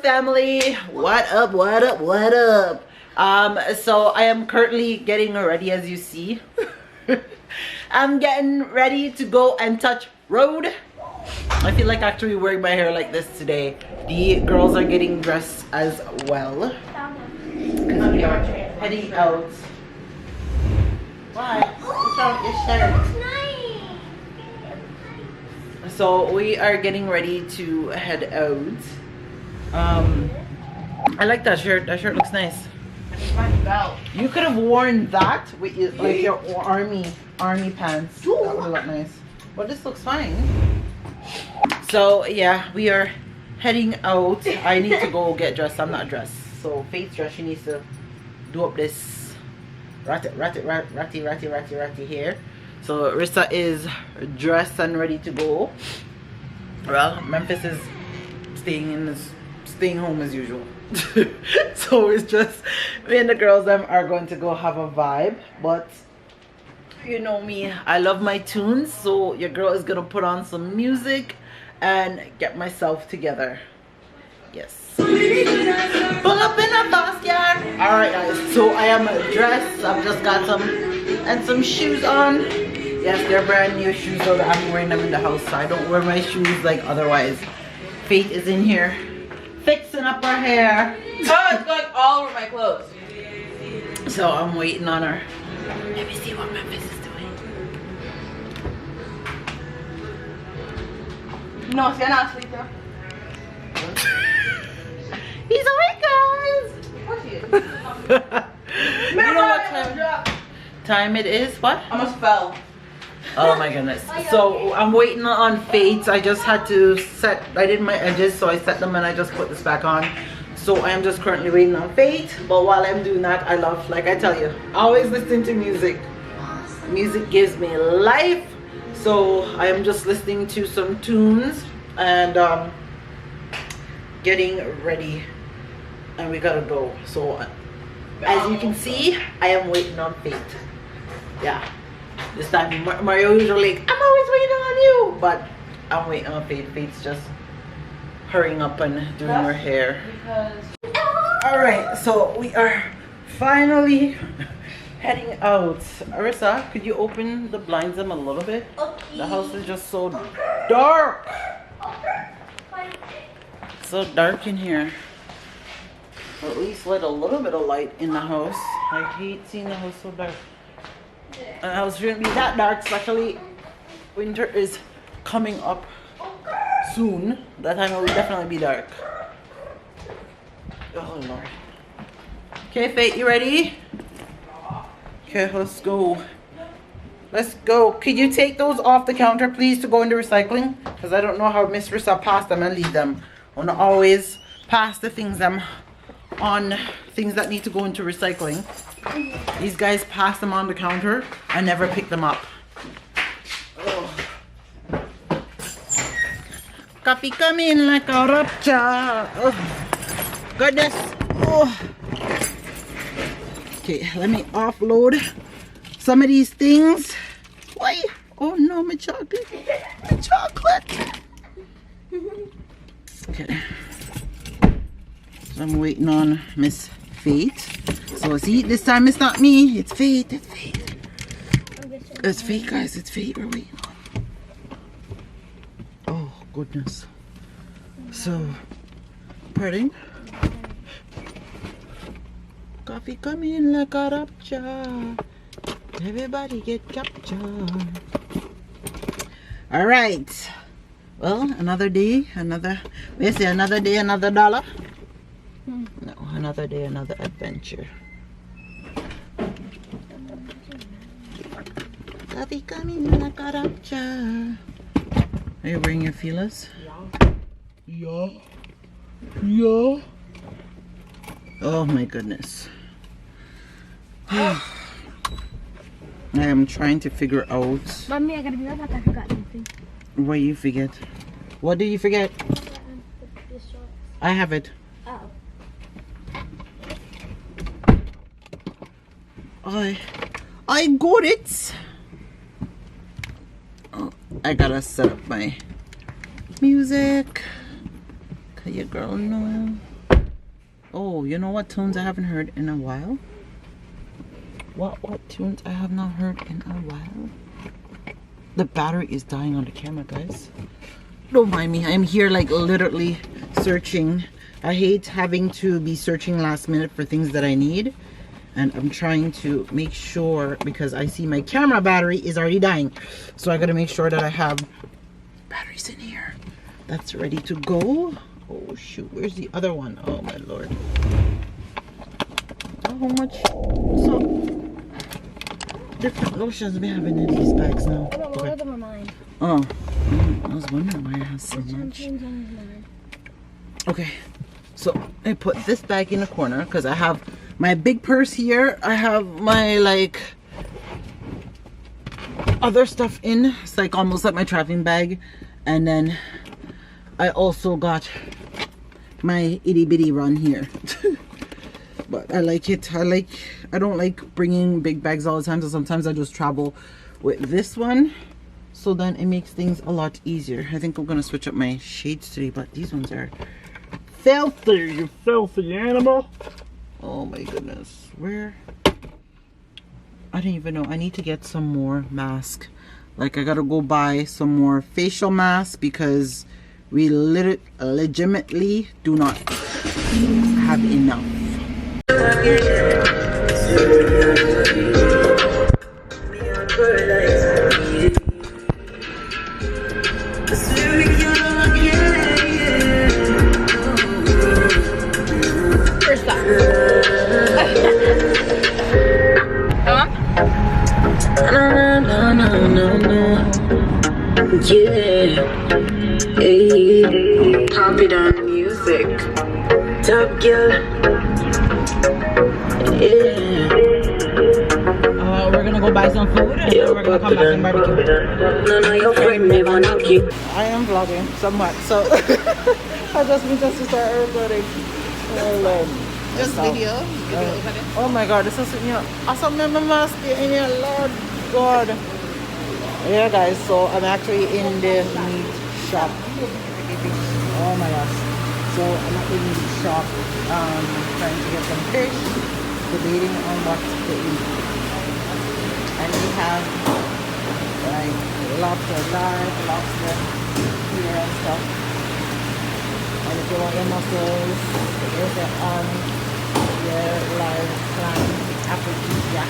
family, what up, what up, what up? So I am currently getting ready, as you see. I'm getting ready to go and touch road. I feel like actually wearing my hair like this today. The girls are getting dressed as well because we are heading out. Why? What's wrong with your shirt? So we are getting ready to head out. I like that shirt. That shirt looks nice. You could have worn that with your, like your army pants. That would look nice. But this looks fine. So yeah, we are heading out. I need to go get dressed. I'm not dressed. So Faith's dressed. She needs to do up this ratty hair. So Rissa is dressed and ready to go. Well, Memphis is staying home as usual. So it's just me and the girls are going to go have a vibe. But you know me, I love my tunes, so your girl is gonna put on some music and get myself together. Yes. Pull up in a backyard. Alright guys, so I am dressed. I've just got some shoes on. Yes, they're brand new shoes, so I'm wearing them in the house, so I don't wear my shoes like otherwise. Faith is in here fixing up her hair. Oh, it's going all over my clothes. So I'm waiting on her. Let me see what Memphis is doing. No, si not asleep though. He's awake, guys. What is? You know what time it is? What? I almost fell. Oh my goodness. So I'm waiting on Faith. I just had to I did my edges, so I set them and I just put this back on. So I am just currently waiting on Faith. But while I'm doing that, I love, like I tell you, always listening to music. Music gives me life. So I am just listening to some tunes and getting ready. And we gotta go. So as you can see, I am waiting on Faith. Yeah. This time Mario usually like, I'm always waiting on you, but I'm waiting on Faith. Faith's just hurrying up and doing her hair. Alright, so we are finally heading out. Arissa, could you open the blinds them a little bit? Okay. The house is just so dark. So dark in here. Or at least let a little bit of light in the house. I hate seeing the house so dark. And the house shouldn't be that dark, especially winter is coming up soon. That time it will definitely be dark. Oh Lord. Okay, Faith, you ready? Okay, let's go. Let's go. Could you take those off the counter, please, to go into recycling? Because I don't know how Miss Rissa passed them and leave them. I want to always pass the things on things that need to go into recycling. These guys pass them on the counter and never pick them up. Oh. Coffee come in like a rapture. Oh. Goodness. Oh. Okay, let me offload some of these things. Why? Oh no, my chocolate. My chocolate. Okay. So I'm waiting on Miss Faith. So see, this time it's not me, it's Faith, it's Faith. It's Faith, guys, it's Faith we're waiting on. Oh, goodness. So, pardon? Coffee come in like a rapture. Everybody get captured. Alright. Well, another day, another day, another dollar. No, another day, another adventure. Coffee coming like a rapture. Are you wearing your feelers? Yeah. Yeah. Oh my goodness. I am trying to figure out. Mommy, I gotta be right back. I forgot something. What you forget? What do you forget? I have it. Oh. I got it. Oh, I gotta set up my music. Can your girl know? Oh, you know what tunes I haven't heard in a while? What tunes I have not heard in a while? The battery is dying on the camera, guys. Don't mind me. I'm here like literally searching. I hate having to be searching last minute for things that I need. And I'm trying to make sure, because I see my camera battery is already dying. So I gotta make sure that I have batteries in here that's ready to go. Oh shoot, where's the other one? Oh my lord. How much so different lotions we have in these bags now? I don't know, one of them are mine. Oh, I was wondering why I have so much. Okay, so I put this bag in the corner because I have my big purse here. I have my like other stuff in. It's like almost like my traveling bag. And then I also got my itty bitty run here. But I like it. I don't like bringing big bags all the time, so sometimes I just travel with this one. So then it makes things a lot easier. I think I'm gonna switch up my shades today, but these ones are filthy, you filthy animal. Oh my goodness. Where? I don't even know. I need to get some more mask. Like I gotta go buy some more facial masks because we legitimately do not have enough. First stop. No. Yeah. Hey. Pop it on music. Top girl. Yeah. We're gonna go buy some food and then we're gonna come back and barbecue. I am vlogging somewhat, so I just need us to start recording. Oh Lord. Just video. Oh my God, this is awesome. Mask in here, Lord God. Yeah, guys. So I'm actually in the meat shop. Oh my gosh. So I'm at the meat shop, trying to get some fish, debating on what to eat. And we have like lobster live, lobster here and stuff. And if you want your mussels, there's a your live clam aphrodisiac.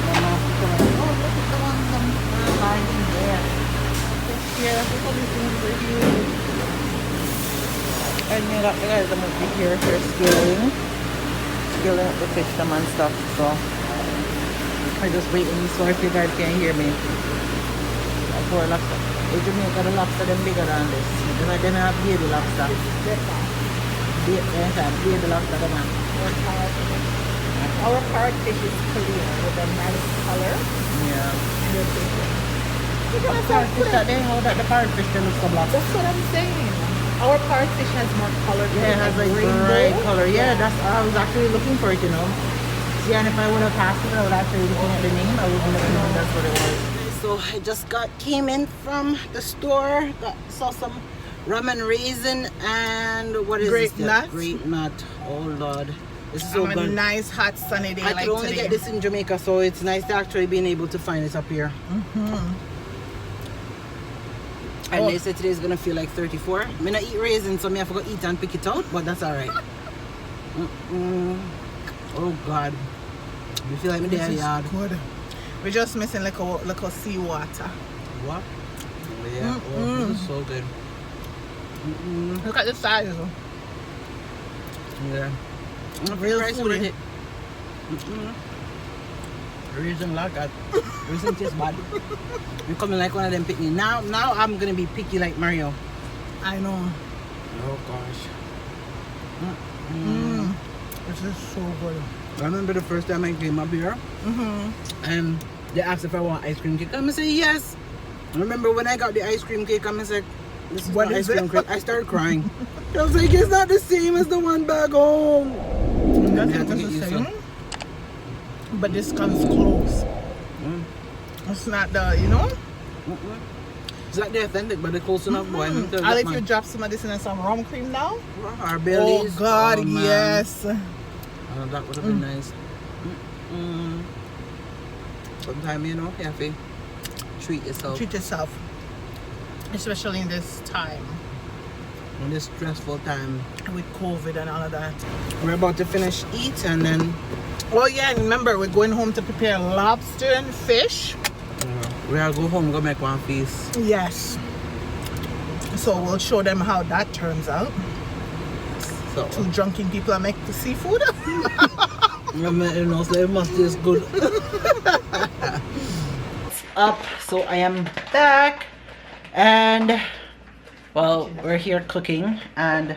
And now people are like, oh look at the ones lying in there. Here, look at these things are huge. And you got the guys that must be here for skilling up the fish them and stuff. So I just waiting so if you guys can hear me. Like for lobster. In Jamaica the lobster them bigger than this. Because I didn't have baby lobster. Baby lobster them have. Our parrot fish is clear with a nice color. Yeah. Look The parrot fish that they how that the parrot fish they look so black. That's what I'm saying. Our parrot fish has more color. Yeah, it has like bright color. Yeah, that's I was actually looking for it, you know. See, and if I would have passed it, I would actually looking at the name. I would have known that's what it was. So I just came in from the store. Saw some rum and raisin and what is Grape this? nut. Grape nut. Oh Lord, this is so On a good. nice hot sunny day I like could only today. get this in Jamaica, so it's nice to actually being able to find it up here. And they said today is gonna feel like 34. I'm gonna eat raisins, so I have to go eat and pick it out, but that's alright. Oh God. I feel like my This day is yard. good. We're just missing like a seawater. What? Yeah, oh, this is so good. Look at the size. Yeah. Real Rice food. with it. Raisin like that. Raisin tastes bad. I'm coming like one of them picky. Now I'm gonna be picky like Mario. I know. Oh gosh. This is so good. I remember the first time I came up here, and they asked if I want ice cream cake. I'm gonna say yes. I remember when I got the ice cream cake, I'm gonna say, this is What not is ice cream it? cake. I started crying. I was like, it's not the same as the one back home. That's I had to the get used to same. it. But this comes close. It's not the, you know? It's like the authentic, but the close enough boy. I'll if you drop some of this in some rum cream now. Our bellies. Oh God, oh, yes. That would have been nice. Sometimes, you know, you have to treat yourself. Treat yourself. Especially in this time. In this stressful time. With COVID and all of that. We're about to finish eat and then... Oh yeah, and remember, we're going home to prepare lobster and fish. We'll go home, go make one feast. Yes. So we'll show them how that turns out. So, Two drunken people that make the seafood. you know, so it must taste good. It's up, so I am back. And, well, we're here cooking. And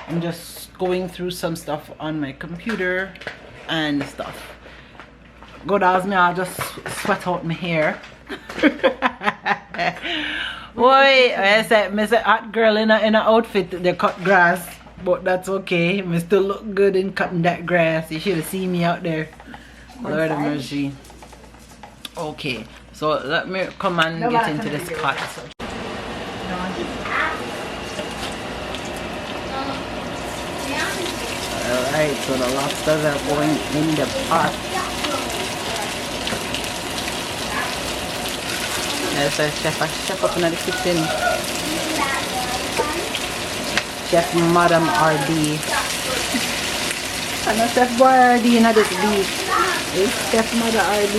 I'm just going through some stuff on my computer and stuff. Good as me, I'll just sweat out my hair. Boy, I said, hot girl in a outfit, they cut grass, but that's okay. I still look good in cutting that grass. You should have seen me out there. Lord of mercy. Okay, so let me come and get into this cut. Alright, so the lobsters are going in the pot. There's a chef up in the kitchen. Chef Madam RD. And a Chef Boy RD in this beef. It's Chef Mother RD.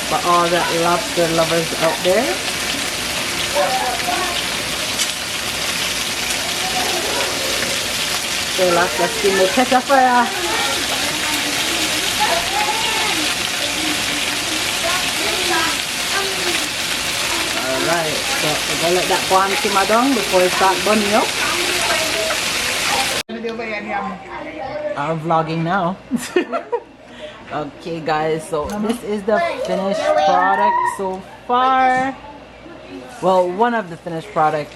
For all the lobster lovers out there. So let's give me ketchup for ya. Alright, so we're gonna let that go and simmer down before it starts burning up. I'm vlogging now. Okay guys, so this is the finished product so far. Well, one of the finished product.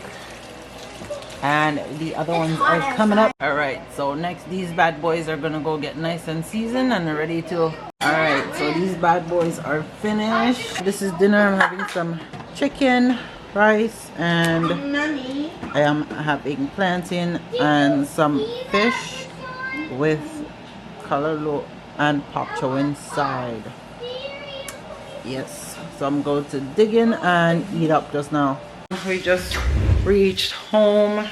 And the other ones are coming up. Alright, so next these bad boys are gonna go get nice and seasoned and ready to... Alright, so these bad boys are finished. This is dinner. I'm having some chicken, rice, and I am having plantain and some fish with callaloo and pak chow inside. Yes, so I'm going to dig in and eat up just now. We just reached home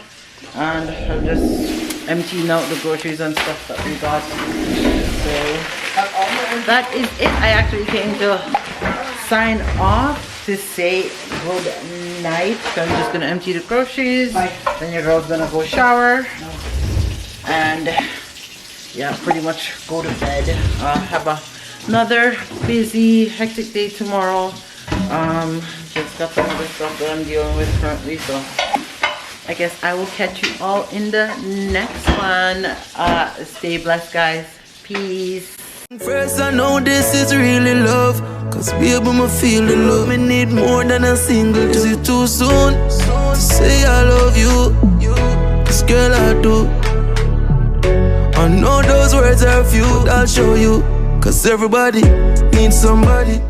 and I'm just emptying out the groceries and stuff that we got. So that is it. I actually came to sign off to say good night. So I'm just gonna empty the groceries. Then your girl's gonna go shower and yeah, pretty much go to bed. Have another busy, hectic day tomorrow. Just got some other stuff that I'm dealing with currently, so I guess I will catch you all in the next one. Stay blessed, guys. Peace. First, I know this is really love, cause baby, I feel the love. Me need more than a single. Is it too soon to say I love you? This girl I do. I know those words are few. I'll show you, cause everybody needs somebody.